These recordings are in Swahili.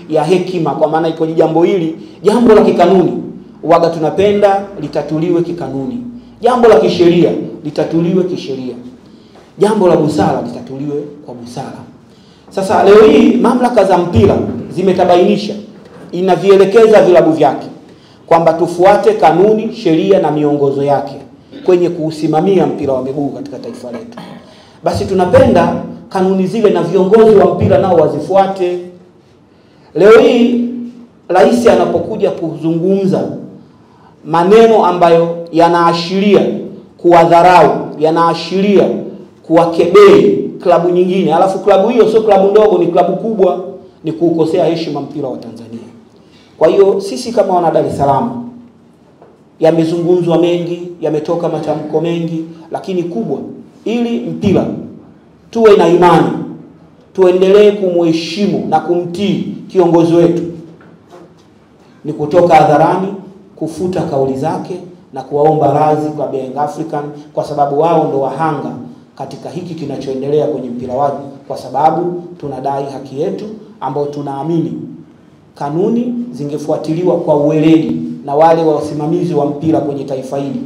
ya hekima, kwa maana iko jambo hili, jambo la kikanuni waga tunapenda litatuliwe kikanuni, jambo la kisheria litatuliwe kisheria, jambo la busara litatuliwe kwa busara. Sasa leo hii mamlaka za mpira zimetabainisha, inavielekeza vilabu vyake kwamba tufuate kanuni, sheria na miongozo yake kwenye kuusimamia mpira wa miguu katika taifa letu. Basi tunapenda kanuni zile na viongozi wa mpira nao wazifuate. Leo hii rais anapokuja kuzungumza maneno ambayo yanaashiria kuwadharau, yanaashiria kuwakebei klabu nyingine, alafu klabu hiyo sio klabu ndogo, ni klabu kubwa, ni kuukosea heshima mpira wa Tanzania. Kwa hiyo sisi kama wana Dar es Salaam, yamezungumzwa mengi, yametoka matamko mengi, lakini kubwa ili mpira tuwe na imani, tuendelee kumheshimu na kumtii kiongozi wetu, ni kutoka hadharani kufuta kauli zake na kuwaomba radhi kwa Young African, kwa sababu wao ndo wahanga katika hiki kinachoendelea kwenye mpira wetu, kwa sababu tunadai haki yetu ambao tunaamini kanuni zingefuatiliwa kwa uweledi na wale wasimamizi wa mpira kwenye taifa hili,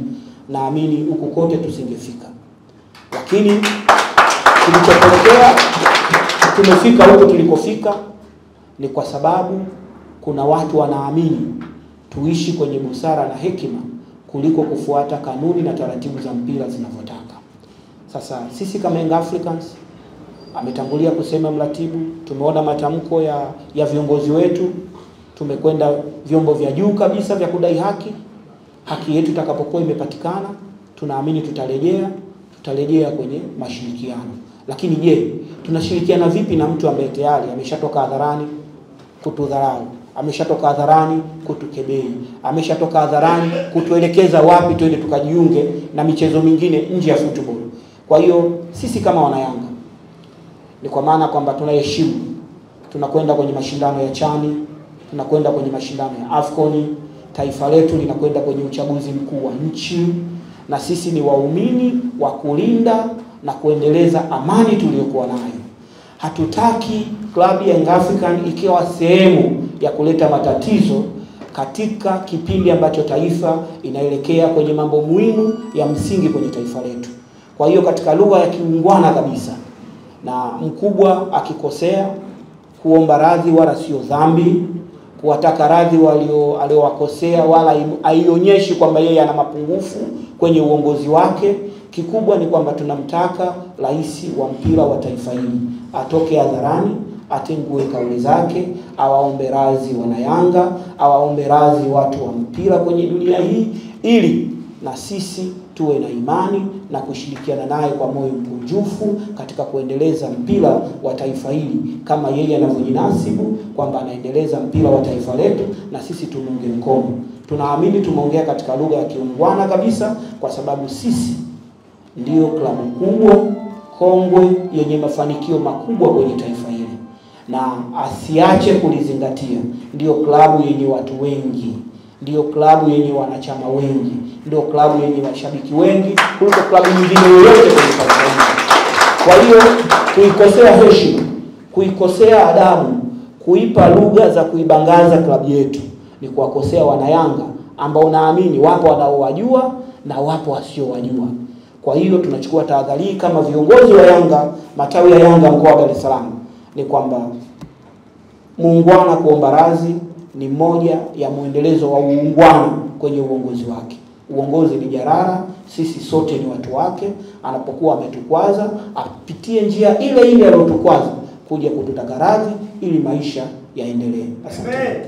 naamini huko kote tusingefika. Lakini kilichotokea tumefika huko tulikofika ni kwa sababu kuna watu wanaamini tuishi kwenye busara na hekima kuliko kufuata kanuni na taratibu za mpira zinavyotaka. Sasa sisi kama Young Africans, ametangulia kusema mratibu, tumeona matamko ya viongozi wetu, tumekwenda vyombo vya juu kabisa vya kudai haki yetu itakapokuwa imepatikana, tunaamini tutarejea kwenye mashirikiano. Lakini je, tunashirikiana vipi na mtu ambaye tayari ameshatoka hadharani kutudharau, ameshatoka hadharani kutukebei, ameshatoka hadharani kutuelekeza wapi twende tukajiunge na michezo mingine nje ya football? Kwa hiyo sisi kama wanayanga, ni kwa maana kwamba tunaheshimu, tunakwenda kwenye mashindano ya Chani, tunakwenda kwenye mashindano ya Afcon, taifa letu linakwenda kwenye uchaguzi mkuu wa nchi, na sisi ni waumini wa kulinda na kuendeleza amani tuliyokuwa nayo. Hatutaki klabu ya Young African ikiwa sehemu ya kuleta matatizo katika kipindi ambacho taifa inaelekea kwenye mambo muhimu ya msingi kwenye taifa letu. Kwa hiyo katika lugha ya kiungwana kabisa, na mkubwa akikosea kuomba radhi wala sio dhambi, kuwataka radhi waliowakosea wala haionyeshi kwamba yeye ana mapungufu kwenye uongozi wake. Kikubwa ni kwamba tunamtaka rais wa mpira wa taifa hili atoke hadharani, atengue kauli zake, awaombe radhi wanayanga, awaombe radhi watu wa mpira kwenye dunia hii, ili na sisi tuwe na imani na kushirikiana naye kwa moyo mkunjufu katika kuendeleza mpira wa taifa hili, kama yeye anavyojinasibu kwamba anaendeleza mpira wa taifa letu, na sisi tumunge mkono. Tunaamini tumeongea katika lugha ya kiungwana kabisa, kwa sababu sisi ndio klabu kubwa kongwe yenye mafanikio makubwa kwenye taifa hili, na asiache kulizingatia, ndio klabu yenye watu wengi, ndio klabu yenye wanachama wengi, ndio klabu yenye mashabiki wengi kuliko klabu nyingine yoyote kwenye taifa hili. Kwa hiyo kuikosea heshima, kuikosea adabu, kuipa lugha za kuibangaza klabu yetu ni kuwakosea wanayanga ambao naamini wapo wanaowajua na wapo wasiowajua. Kwa hiyo tunachukua tahadhari kama viongozi wa Yanga, matawi ya Yanga mkoa wa Dar es Salaam, ni kwamba muungwana kuomba radhi ni moja ya muendelezo wa uungwana kwenye uongozi wake. Uongozi ni jarara, sisi sote ni watu wake. Anapokuwa ametukwaza, apitie njia ile ile aliyotukwaza kuja kututaka radhi ili maisha yaendelee. Asante.